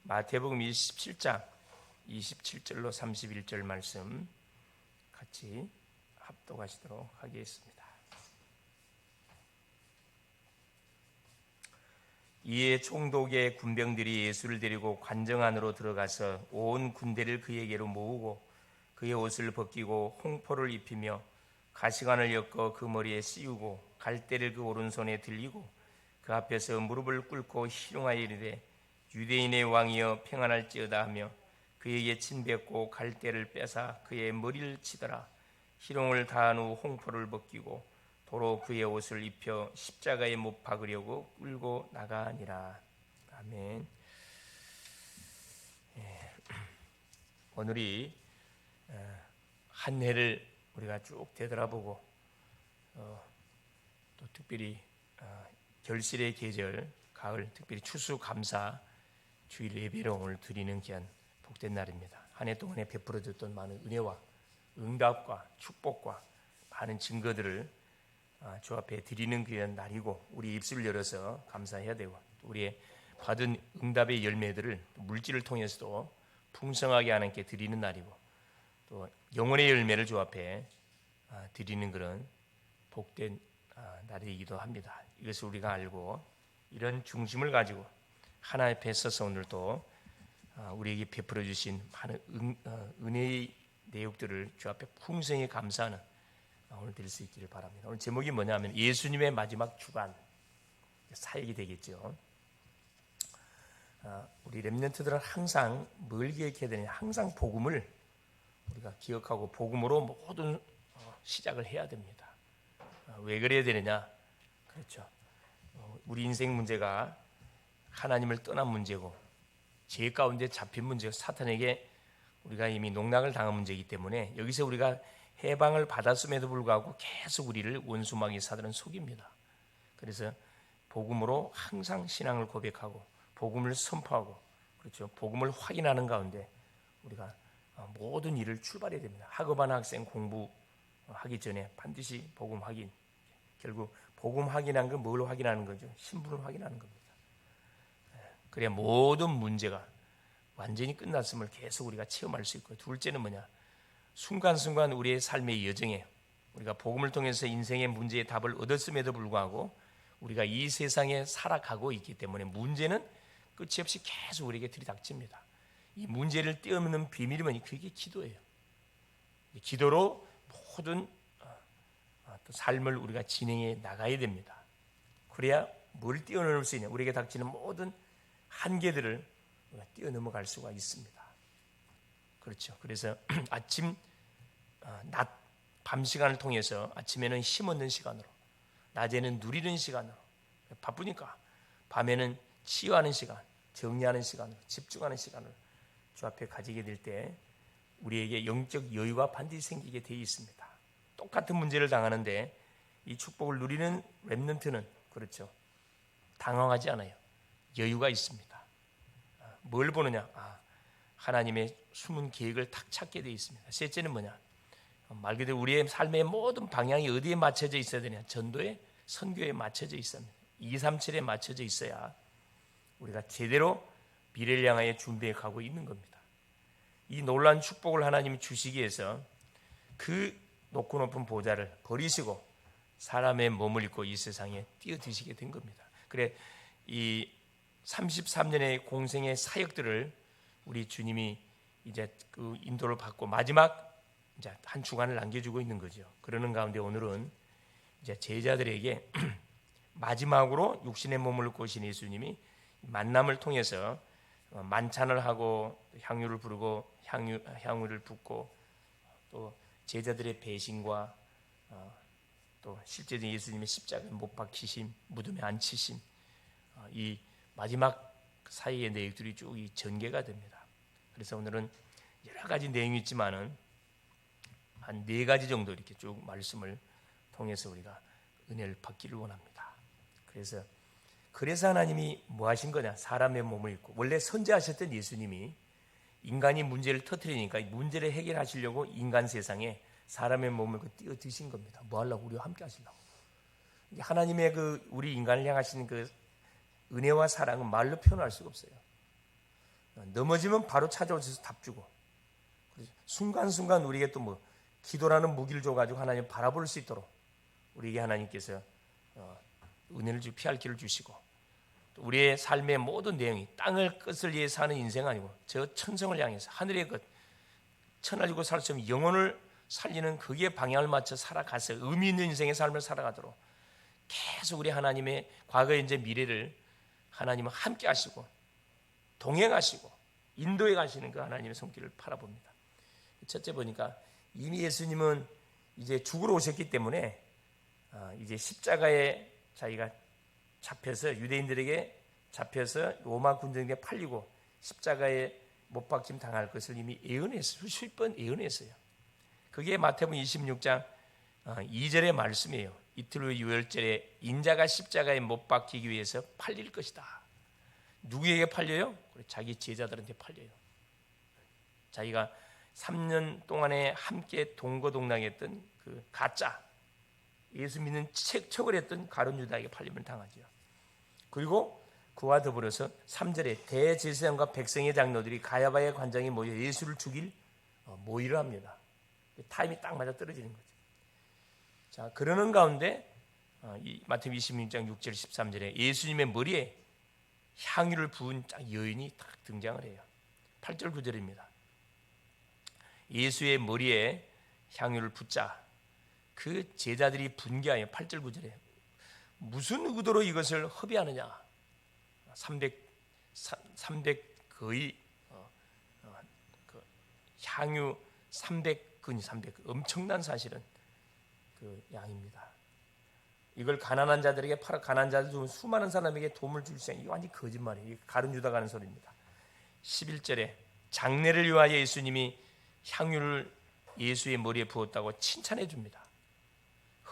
마태복음 27장 27절로 31절 말씀 같이 합독하시도록 하겠습니다. 이에 총독의 군병들이 예수를 데리고 관정 안으로 들어가서 온 군대를 그에게로 모으고 그의 옷을 벗기고 홍포를 입히며 가시관을 엮어 그 머리에 씌우고 갈대를 그 오른손에 들리고 그 앞에서 무릎을 꿇고 희롱하여 이르되 유대인의 왕이여 평안할지어다 하며 그에게 침뱉고 갈대를 빼사 그의 머리를 치더라. 희롱을 다한 후 홍포를 벗기고 도로 그의 옷을 입혀 십자가에 못 박으려고 끌고 나가니라. 아멘. 오늘이 한 해를 우리가 쭉 되돌아보고 또 특별히 결실의 계절 가을, 특별히 추수감사 주일 예배를 오늘 드리는 귀한 복된 날입니다. 한 해 동안에 베풀어졌던 많은 은혜와 응답과 축복과 많은 증거들을 주 앞에 드리는 귀한 날이고 우리 입술을 열어서 감사해야 되고 우리의 받은 응답의 열매들을 물질을 통해서도 풍성하게 하나님께 드리는 날이고 또 영혼의 열매를 주 앞에 드리는 그런 복된 날이기도 합니다. 이것을 우리가 알고 이런 중심을 가지고 하나님 앞에 서서 오늘도 우리에게 베풀어 주신 많은 은혜의 내용들을 주 앞에 풍성히 감사하는 오늘 될 수 있기를 바랍니다. 오늘 제목이 뭐냐면 예수님의 마지막 주간 사역이 되겠죠. 우리 렘넌트들은 항상 뭘 기억해야 되느냐, 항상 복음을 우리가 기억하고 복음으로 모든 시작을 해야 됩니다. 왜 그래야 되느냐? 그렇죠. 우리 인생 문제가 하나님을 떠난 문제고 죄 가운데 잡힌 문제가 사탄에게 우리가 이미 농락을 당한 문제이기 때문에 여기서 우리가 해방을 받았음에도 불구하고 계속 우리를 원수마귀 사단은 속입니다. 그래서 복음으로 항상 신앙을 고백하고 복음을 선포하고 그렇죠. 복음을 확인하는 가운데 우리가 모든 일을 출발해야 됩니다. 학업하는 학생 공부하기 전에 반드시 복음 확인. 결국 복음 확인한 건 뭘 확인하는 거죠? 신분을 확인하는 겁니다. 그래야 모든 문제가 완전히 끝났음을 계속 우리가 체험할 수 있고, 둘째는 뭐냐? 순간순간 우리의 삶의 여정에 우리가 복음을 통해서 인생의 문제의 답을 얻었음에도 불구하고 우리가 이 세상에 살아가고 있기 때문에 문제는 끝이 없이 계속 우리에게 들이닥칩니다. 이 문제를 뛰어넘는 비밀이 뭐니? 그게 기도예요. 기도로 모든 삶을 우리가 진행해 나가야 됩니다. 그래야 뭘 뛰어넘을 수 있냐? 우리에게 닥치는 모든 한계들을 우리가 뛰어넘어갈 수가 있습니다. 그렇죠. 그래서 아침, 낮, 밤 시간을 통해서 아침에는 힘 얻는 시간으로, 낮에는 누리는 시간으로, 바쁘니까 밤에는 치유하는 시간, 정리하는 시간으로, 집중하는 시간을 주 앞에 가지게 될 때 우리에게 영적 여유가 반드시 생기게 되어 있습니다. 똑같은 문제를 당하는데 이 축복을 누리는 렘넌트는 그렇죠. 당황하지 않아요. 여유가 있습니다. 뭘 보느냐? 하나님의 숨은 계획을 탁 찾게 되어 있습니다. 셋째는 뭐냐? 말 그대로 우리의 삶의 모든 방향이 어디에 맞춰져 있어야 되냐? 전도에, 선교에 맞춰져 있어야 합니다. 237에 맞춰져 있어야 우리가 제대로 미래를 향하여 준비해 가고 있는 겁니다. 이 놀라운 축복을 하나님이 주시기 위해서 그 높고 높은 보좌를 버리시고 사람의 몸을 입고 이 세상에 뛰어드시게 된 겁니다. 그래 이 33년의 공생의 사역들을 우리 주님이 이제 그 인도를 받고 마지막 이제 한 주간을 남겨주고 있는 거죠. 그러는 가운데 오늘은 이제 제자들에게 마지막으로 육신의 몸을 입고 오신 예수님이 만남을 통해서 만찬을 하고 향유를 부르고 향유를 붓고 또 제자들의 배신과 또 실제적인 예수님의 십자가에 못 박히심, 무덤에 앉히심, 이 마지막 사이의 내용들이 쭉 전개가 됩니다. 그래서 오늘은 여러 가지 내용이 있지만은 한 4가지 정도 이렇게 쭉 말씀을 통해서 우리가 은혜를 받기를 원합니다. 그래서 하나님이 뭐 하신 거냐? 사람의 몸을 입고, 원래 선지하셨던 예수님이 인간이 문제를 터뜨리니까 문제를 해결하시려고 인간 세상에 사람의 몸을 뛰어드신 겁니다. 뭐 하려고? 우리와 함께 하시려고. 하나님의 그 우리 인간을 향하시는 그 은혜와 사랑은 말로 표현할 수가 없어요. 넘어지면 바로 찾아오셔서 답 주고, 순간순간 우리에게 또 뭐 기도라는 무기를 줘가지고 하나님 바라볼 수 있도록 우리에게 하나님께서 은혜를 피할 길을 주시고, 또 우리의 삶의 모든 내용이 땅을 끝을 위해 사는 인생 아니고 저 천성을 향해서 하늘의 것, 천하지고 살 수 없는 영혼을 살리는 거기에 방향을 맞춰 살아가서 의미 있는 인생의 삶을 살아가도록 계속 우리 하나님의 과거, 현재, 미래를 하나님은 함께 하시고 동행하시고 인도해 가시는 그 하나님의 손길을 바라봅니다. 첫째 보니까 이미 예수님은 이제 죽으러 오셨기 때문에 이제 십자가에 자기가 잡혀서 유대인들에게 잡혀서 로마 군정에게 팔리고 십자가에 못 박힘 당할 것을 이미 예언했어요. 수십 번 예언했어요. 그게 마태복음 26장 2절의 말씀이에요. 이틀 후 유월절에 인자가 십자가에 못 박히기 위해서 팔릴 것이다. 누구에게 팔려요? 자기 제자들한테 팔려요. 자기가 3년 동안에 함께 동거동락했던 그 가짜 예수 믿는 척을 했던 가룟 유다에게 팔림을 당하죠. 그리고 그와 더불어서 3절에 대제사장과 백성의 장로들이 가야바의 관장에 모여 예수를 죽일 모의를 합니다. 타임이 딱 맞아 떨어지는 거죠. 자, 그러는 가운데 이 마태복음 26장 6절 13절에 예수님의 머리에 향유를 부은 여인이 딱 등장을 해요. 8절 9절입니다. 예수의 머리에 향유를 붓자 그 제자들이 분개하여 8절 9절에 무슨 의도로 이것을 허비하느냐. 300 거의 그 향유 300근 300 엄청난 사실은 그 양입니다. 이걸 가난한 자들에게 팔아 가난한 자들 중 수많은 사람에게 도움을 줄 수 있는 이거 완전 거짓말이에요. 가룟 유다가 하는 소리입니다. 11절에 장례를 위하여 예수님이 향유를 예수의 머리에 부었다고 칭찬해 줍니다.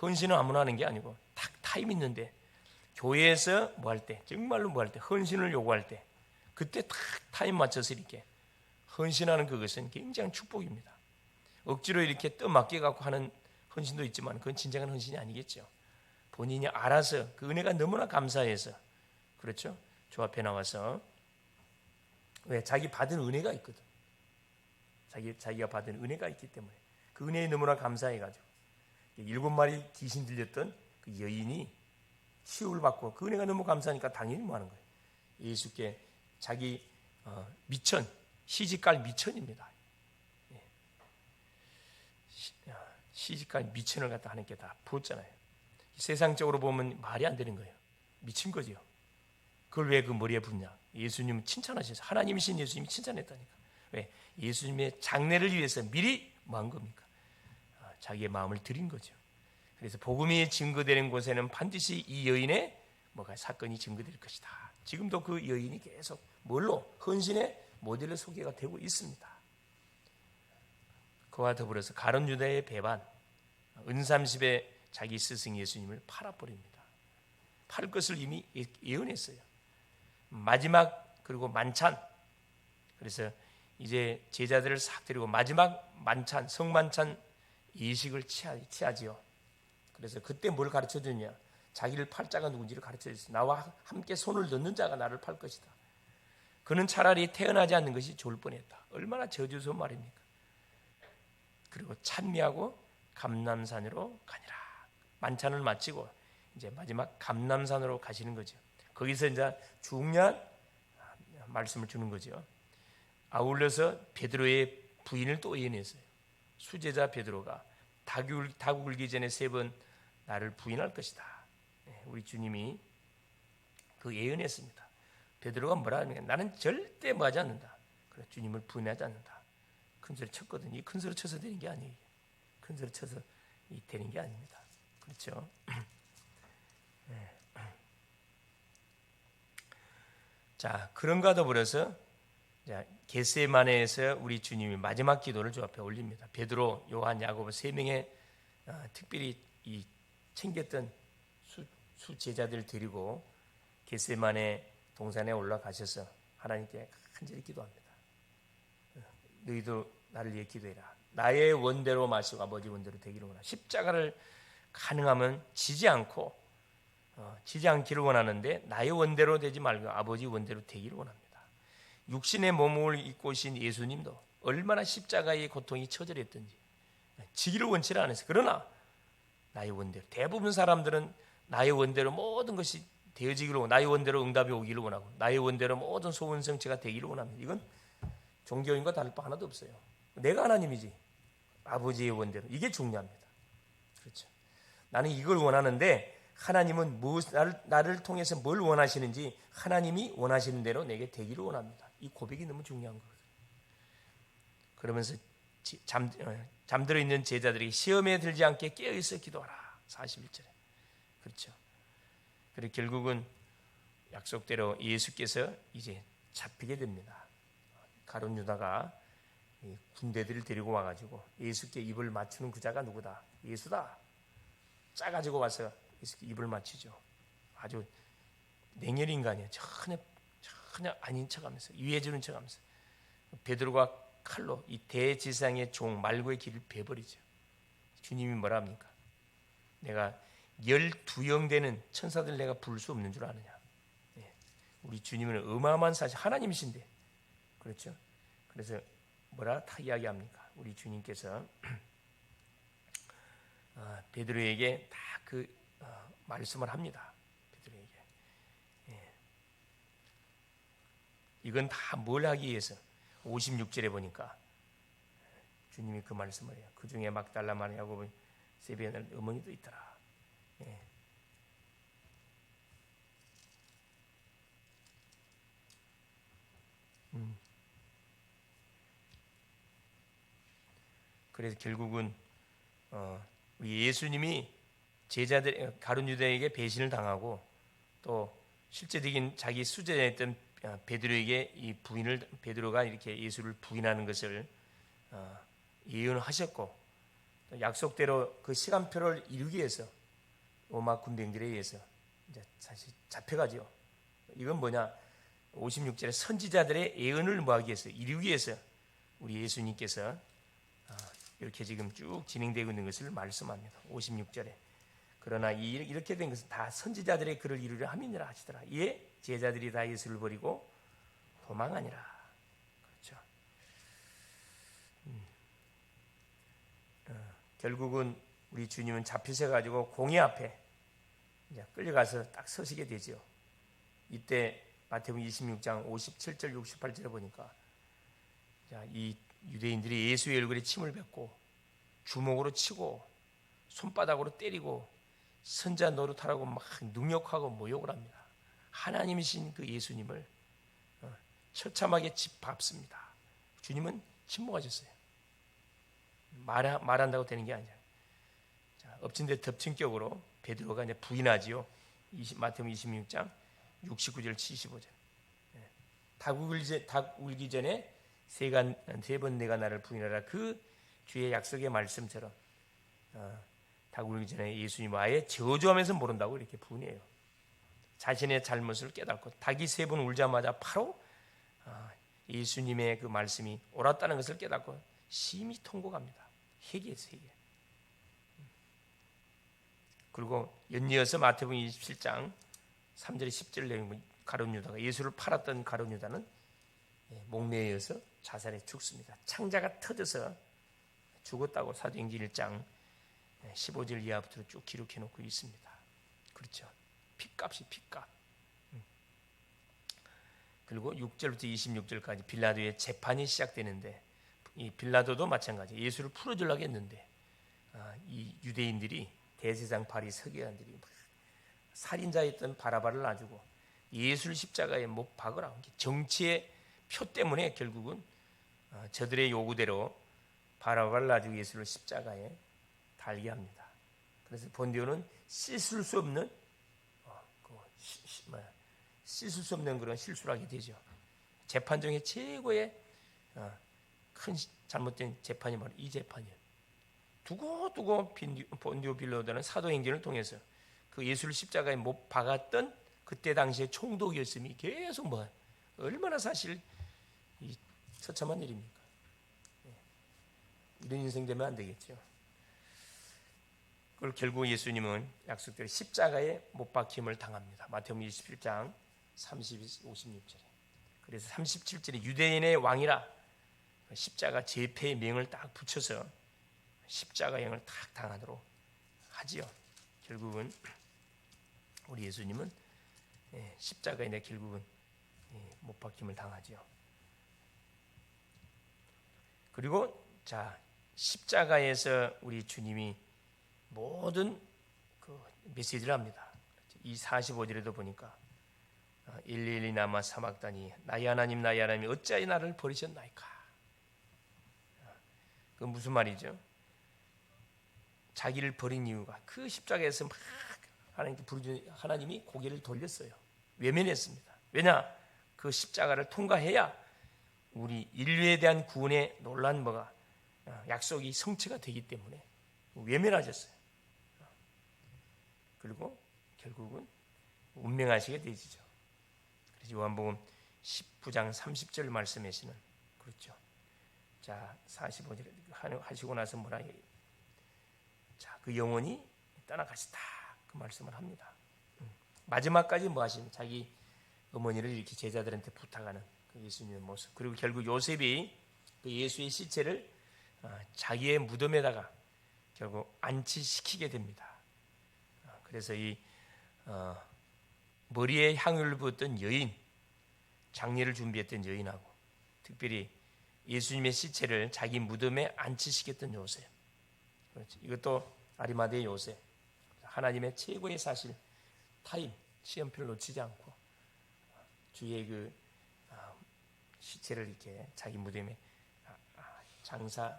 헌신은 아무나 하는 게 아니고 딱 타임 있는데 교회에서 뭐 할 때 정말로 뭐 할 때 헌신을 요구할 때 그때 딱 타임 맞춰서 이렇게 헌신하는 그것은 굉장히 축복입니다. 억지로 이렇게 떠맡겨 갖고 하는 헌신도 있지만 그건 진정한 헌신이 아니겠죠. 본인이 알아서 그 은혜가 너무나 감사해서 그렇죠. 저 앞에 나와서 왜 자기 받은 은혜가 있거든. 자기가 받은 은혜가 있기 때문에 그 은혜에 너무나 감사해가지고 7마리 귀신 들렸던 그 여인이 치유를 받고 그 은혜가 너무 감사하니까 당연히 뭐 하는 거예요. 예수께 자기 미천 시집갈 미천입니다. 시집갈 미천을 갖다 하나님께 다 부었잖아요. 세상적으로 보면 말이 안 되는 거예요. 미친 거죠. 그걸 왜 그 머리에 붓냐? 예수님 칭찬하셔서 하나님이신 예수님이 칭찬했다니까. 왜? 예수님의 장례를 위해서 미리 뭐 한 겁니까? 자기의 마음을 드린 거죠. 그래서 복음이 증거되는 곳에는 반드시 이 여인의 뭐가 사건이 증거될 것이다. 지금도 그 여인이 계속 뭘로? 헌신의 모델로 소개가 되고 있습니다. 그와 더불어서 가룟 유다의 배반, 은삼십에 자기 스승 예수님을 팔아버립니다. 팔 것을 이미 예언했어요. 마지막 그리고 만찬, 그래서 이제 제자들을 싹 데리고 마지막 만찬, 성만찬 예식을 취하지요. 그래서 그때 뭘 가르쳐 주냐? 자기를 팔 자가 누군지를 가르쳐 줬어요. 나와 함께 손을 넣는 자가 나를 팔 것이다. 그는 차라리 태어나지 않는 것이 좋을 뻔했다. 얼마나 저주스러운 말입니까? 그리고 찬미하고 감람산으로 가니라. 만찬을 마치고 이제 마지막 감람산으로 가시는 거죠. 거기서 이제 중요한 말씀을 주는 거죠. 아울러서 베드로의 부인을 또 예언했어요. 수제자 베드로가 닭 울기 전에 3번 나를 부인할 것이다. 우리 주님이 그 예언했습니다. 베드로가 뭐라 하냐면 나는 절대 뭐하지 않는다. 그래, 주님을 부인하지 않는다. 큰 소리 쳤거든요. 이 큰 소리 쳐서 되는 게 아니에요. 큰 소리 쳐서 되는 게 아닙니다. 그렇죠? 네. 자, 그런가 더불어서 겟세마네에서 우리 주님이 마지막 기도를 주 앞에 올립니다. 베드로, 요한, 야고보 3명의 특별히 이 챙겼던 수 제자들을 데리고 겟세마네 동산에 올라가셔서 하나님께 간절히 기도합니다. 너희도 나를 위해 기도해라. 나의 원대로 마시고 아버지 원대로 되기를 원하라. 십자가를 가능하면 지지 않기를 원하는데 나의 원대로 되지 말고 아버지 원대로 되기를 원합니다. 육신의 몸을 입고 오신 예수님도 얼마나 십자가의 고통이 처절했던지 지기를 원치 않았어요. 그러나 나의 원대로, 대부분 사람들은 나의 원대로 모든 것이 되어지기를, 나의 원대로 응답이 오기를 원하고 나의 원대로 모든 소원 성취가 되기를 원합니다. 이건 종교인과 다를 바 하나도 없어요. 내가 하나님이지, 아버지의 원대로. 이게 중요합니다. 그렇죠. 나는 이걸 원하는데 하나님은 나를 통해서 뭘 원하시는지 하나님이 원하시는 대로 내게 되기를 원합니다. 이 고백이 너무 중요한 거거든요. 그러면서 잠들어 있는 제자들에게 시험에 들지 않게 깨어있어 기도하라. 41절에. 그렇죠. 그리고 결국은 약속대로 예수께서 이제 잡히게 됩니다. 가룟 유다가 군대들을 데리고 와가지고 예수께 입을 맞추는 그 자가 누구다? 예수다. 짜가지고 와서 예수께 입을 맞추죠. 아주 냉혈 인간이에요. 전혀 아닌 척하면서, 유해주는 척하면서 베드로가 칼로 이 대지상의 종 말고의 길을 베버리죠. 주님이 뭐라 합니까? 내가 12영 되는 천사들 내가 부를 수 없는 줄 아느냐. 우리 주님은 어마어마한 사실, 하나님이신데, 그렇죠. 그래서 뭐라 다 이야기합니까? 우리 주님께서 베드로에게 다 그 말씀을 합니다. 베드로에게. 이건 다 뭘 하기 위해서? 56절에 보니까 주님이 그 말씀을 해요. 그 중에 막달라 마리아고 세비야는 어머니도 있더라. 그래서 결국은 우리 예수님이 제자들 가룟 유다에게 배신을 당하고 또 실제적인 자기 수제자였던 베드로에게 이 부인을, 베드로가 이렇게 예수를 부인하는 것을 예언하셨고, 약속대로 그 시간표를 이루기 위해서 로마 군병들에 의해서 이제 사실 잡혀가죠. 이건 뭐냐? 56절에 선지자들의 예언을 뭐하기 위해서, 이루기 위해서 우리 예수님께서 이렇게 지금 쭉 진행되고 있는 것을 말씀합니다. 56절에 그러나 이렇게 된 것은 다 선지자들의 글을 이루려 함이니라 하시더라. 이에 제자들이 다 예수를 버리고 도망하니라. 그렇죠. 결국은 우리 주님은 잡히셔가지고 공의 앞에 이제 끌려가서 딱 서시게 되죠. 이때 마태복음 26장 57절 68절에 보니까 이 유대인들이 예수의 얼굴에 침을 뱉고 주먹으로 치고 손바닥으로 때리고 선자 노릇하라고 막 능욕하고 모욕을 합니다. 하나님이신 그 예수님을 처참하게 짓밟습니다. 주님은 침묵하셨어요. 말한다고 되는 게 아니에요. 엎친 데 덮친 격으로 베드로가 이제 부인하지요. 마태복음 26장 69절 75절. 닭 울기 전에 세 번 내가 나를 부인하라. 그 주의 약속의 말씀처럼 닭 울기 전에 예수님 아예 저주하면서 모른다고 이렇게 부인해요. 자신의 잘못을 깨닫고 닭이 3번 울자마자 바로 예수님의 그 말씀이 옳았다는 것을 깨닫고 심히 통곡합니다. 회개했어요. 회개. 그리고 연이어서 마태복음 27장 3절에 10절 내용, 가룟 유다가 예수를 팔았던 가룟 유다는 목매여서 자살해 죽습니다. 창자가 터져서 죽었다고 사도행전 1장 15절 이하부터 쭉 기록해 놓고 있습니다. 그렇죠. 핏값이 핏값. 그리고 6절부터 26절까지 빌라도의 재판이 시작되는데, 이 빌라도도 마찬가지 예수를 풀어주려고 했는데 이 유대인들이 대제사장 바리새인들이 살인자였던 바라바를 놔주고 예수를 십자가에 못 박으라. 정치의 표 때문에 결국은 저들의 요구대로 바라바를 놔주고 예수를 십자가에 달게 합니다. 그래서 본디오는 씻을 수 없는 그런 실수를 하게 되죠. 재판 중에 최고의 큰 잘못된 재판이 바로 이 재판이에요. 두고 본디오 빌라도는 사도행전을 통해서 그 예수를 십자가에 못 박았던 그때 당시의 총독이었음이 계속 얼마나 사실 이 처참한 일입니까? 이런 인생 되면 안 되겠죠. 그걸 결국 예수님은 약속대로 십자가에 못 박힘을 당합니다. 마태복음 27장 32, 56절에. 그래서 37절에 유대인의 왕이라 십자가 제패의 명을 딱 붙여서 십자가형을 딱 당하도록 하지요. 결국은 우리 예수님은 십자가에 내 결국은 못 박힘을 당하지요. 그리고 자, 십자가에서 우리 주님이 모든 그 메시지를 합니다. 이 45절에도 보니까 일일이 남아 사막다니 나의 하나님 나의 하나님 어찌하여 나를 버리셨나이까. 그 무슨 말이죠? 자기를 버린 이유가 그 십자가에서 막 하나님께 부르짖는 하나님이 고개를 돌렸어요. 외면했습니다. 왜냐? 그 십자가를 통과해야 우리 인류에 대한 구원의 놀란 뭐가 약속이 성취가 되기 때문에 외면하셨어요. 그리고 결국은 운명하시게 되지죠. 그래서 요한복음 19장 30절 말씀하시는 그렇죠. 자, 45절 하시고 나서 뭐라 해요? 자, 그 영혼이 떠나가시다. 그 말씀을 합니다. 마지막까지 뭐 하시는 자기 어머니를 이렇게 제자들한테 부탁하는 그 예수님의 모습. 그리고 결국 요셉이 그 예수의 시체를 자기의 무덤에다가 결국 안치시키게 됩니다. 그래서 이 머리에 향유를 부었던 여인, 장례를 준비했던 여인하고 특별히 예수님의 시체를 자기 무덤에 안치시켰던 요셉. 그렇지. 이것도 아리마대의 요셉. 하나님의 최고의 사실, 타임, 시험표를 놓치지 않고 주의 그 시체를 이렇게 자기 무덤에 장사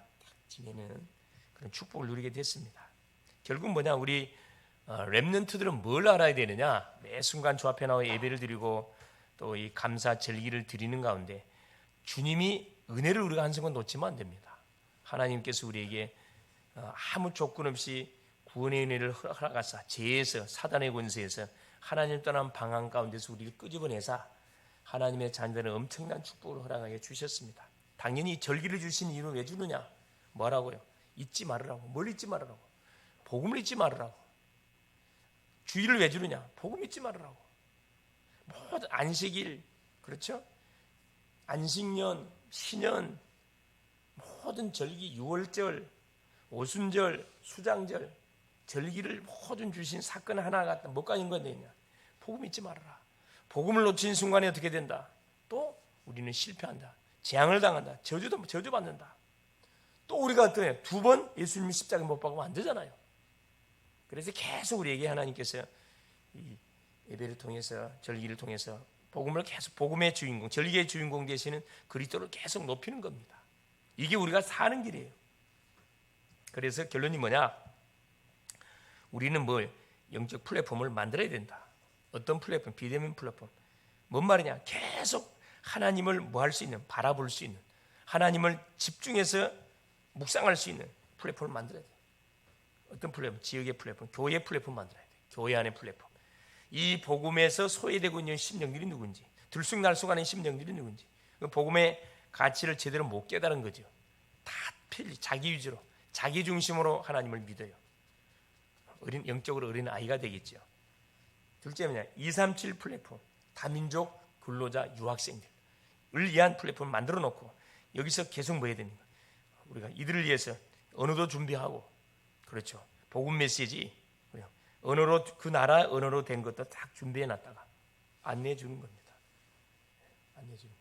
지내는 그런 축복을 누리게 됐습니다. 결국 뭐냐, 우리 렘넌트들은 뭘 알아야 되느냐? 매 순간 주 앞에 나와 예배를 드리고 또 이 감사 절기를 드리는 가운데 주님이 은혜를 우리가 한 순간 놓치면 안 됩니다. 하나님께서 우리에게 아무 조건 없이 구원의 은혜를 허락하사 죄에서 사단의 권세에서 하나님 떠난 방황 가운데서 우리를 끄집어내사 하나님의 자녀들은 엄청난 축복을 허락하여 주셨습니다. 당연히 절기를 주신 이유는 왜 주느냐? 뭐라고요? 잊지 말으라고. 뭘 잊지 말으라고? 복음을 잊지 말으라고. 주일을 왜 주느냐? 복음 잊지 말으라고. 모든 안식일, 그렇죠? 안식년, 신년, 모든 절기, 유월절, 오순절, 수장절, 절기를 모든 주신 사건 하나가 뭐가 연관되냐? 복음 잊지 말아라. 복음을 놓친 순간에 어떻게 된다? 또 우리는 실패한다. 재앙을 당한다. 저주받는다. 또 우리가 어떠해? 두 번 예수님이 십자가에 못 박으면 안 되잖아요. 그래서 계속 우리에게 하나님께서 이 예배를 통해서 절기를 통해서 복음을 계속 복음의 주인공, 절기의 주인공 되시는 그리스도를 계속 높이는 겁니다. 이게 우리가 사는 길이에요. 그래서 결론이 뭐냐? 우리는 뭘 영적 플랫폼을 만들어야 된다. 어떤 플랫폼? 비대면 플랫폼. 뭔 말이냐? 계속 하나님을 뭐 할 수 있는, 바라볼 수 있는, 하나님을 집중해서 묵상할 수 있는 플랫폼을 만들어야 돼요. 어떤 플랫폼? 지역의 플랫폼, 교회의 플랫폼 만들어야 돼요. 교회 안의 플랫폼. 이 복음에서 소외되고 있는 심령들이 누군지, 들쑥날쑥하는 심령들이 누군지, 그 복음의 가치를 제대로 못 깨달은 거죠. 다 자기 위주로, 자기 중심으로 하나님을 믿어요. 영적으로 어린 아이가 되겠죠. 둘째 뭐냐? 237 플랫폼, 다민족 근로자 유학생들을 위한 플랫폼을 만들어 놓고 여기서 계속 뭐 해야 되는 거야? 우리가 이들을 위해서 언어도 준비하고, 그렇죠. 복음 메시지 언어로, 그 나라 언어로 된 것도 딱 준비해 놨다가 안내해 주는 겁니다. 안내해 주는.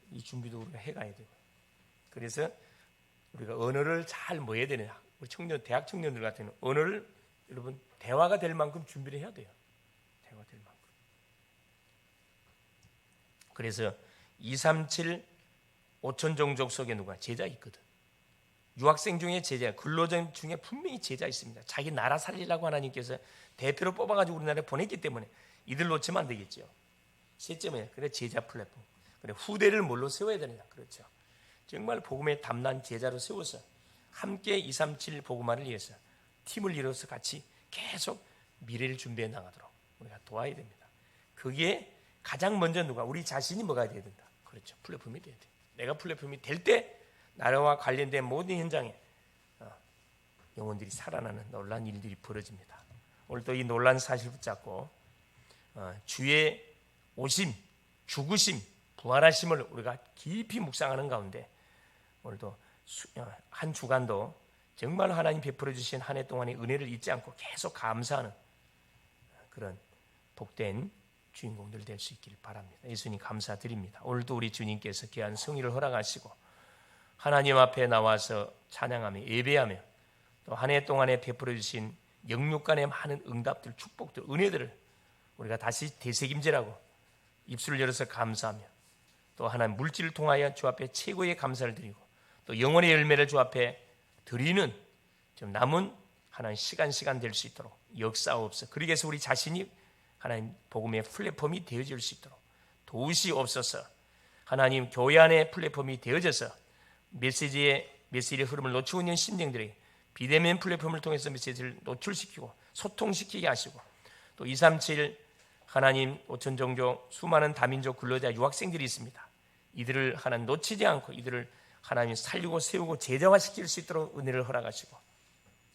이 준비도 우리가 해가야 되고. 그래서 우리가 언어를 잘 뭐 해야 되느냐? 우리 청년, 대학 청년들 같은 경우는 언어를 여러분 대화가 될 만큼 준비를 해야 돼요. 대화가 될 만큼. 그래서 237 5천 종족 속에 누가 제자 있거든. 유학생 중에 제자, 근로자 중에 분명히 제자 있습니다. 자기 나라 살리려고 하나님께서 대표로 뽑아가지고 우리나라에 보냈기 때문에 이들 놓치면 안 되겠죠. 셋째는 그래 제자 플랫폼. 그래 후대를 뭘로 세워야 되느냐? 그렇죠. 정말 복음의 담난 제자로 세워서 함께 237 복음화를 위해서 팀을 이뤄서 같이 계속 미래를 준비해 나가도록 우리가 도와야 됩니다. 그게 가장 먼저 누가? 우리 자신이 뭐가 돼야 된다. 그렇죠. 플랫폼이 돼야 돼. 내가 플랫폼이 될 때 나라와 관련된 모든 현장에 영혼들이 살아나는 놀라운 일들이 벌어집니다. 오늘 또 이 놀라운 사실 붙잡고 주의 오심, 죽으심, 부활하심을 우리가 깊이 묵상하는 가운데 오늘도 한 주간도 정말 하나님 베풀어 주신 한 해 동안의 은혜를 잊지 않고 계속 감사하는 그런 복된 주인공들 될 수 있기를 바랍니다. 예수님 감사드립니다. 오늘도 우리 주님께서 귀한 성의를 허락하시고 하나님 앞에 나와서 찬양하며 예배하며 또 한 해 동안에 베풀어 주신 영육간의 많은 응답들, 축복들, 은혜들을 우리가 다시 되새김질하고 입술을 열어서 감사하며 또 하나님 물질을 통하여 주 앞에 최고의 감사를 드리고 또 영혼의 열매를 주 앞에 드리는 좀 남은 하나님 시간 될 수 있도록 역사옵소서. 그러기 위해서 우리 자신이 하나님 복음의 플랫폼이 되어질 수 있도록 도우시옵소서. 하나님 교회 안에 플랫폼이 되어져서 메시지의 흐름을 놓치고 있는 심령들에게 비대면 플랫폼을 통해서 메시지를 노출시키고 소통시키게 하시고 또 237 하나님 5천 종족 수많은 다민족 근로자 유학생들이 있습니다. 이들을 하나님 놓치지 않고 이들을 하나님 살리고 세우고 제자화시킬 수 있도록 은혜를 허락하시고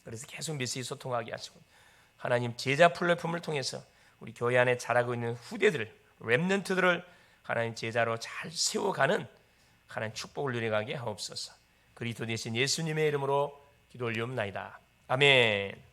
그래서 계속 메시지 소통하게 하시고 하나님 제자 플랫폼을 통해서 우리 교회 안에 자라고 있는 후대들을 렘넌트들을 하나님 제자로 잘 세워가는 하나님 축복을 누려가게 하옵소서. 그리스도 되신 예수님의 이름으로 기도 올리옵나이다. 아멘.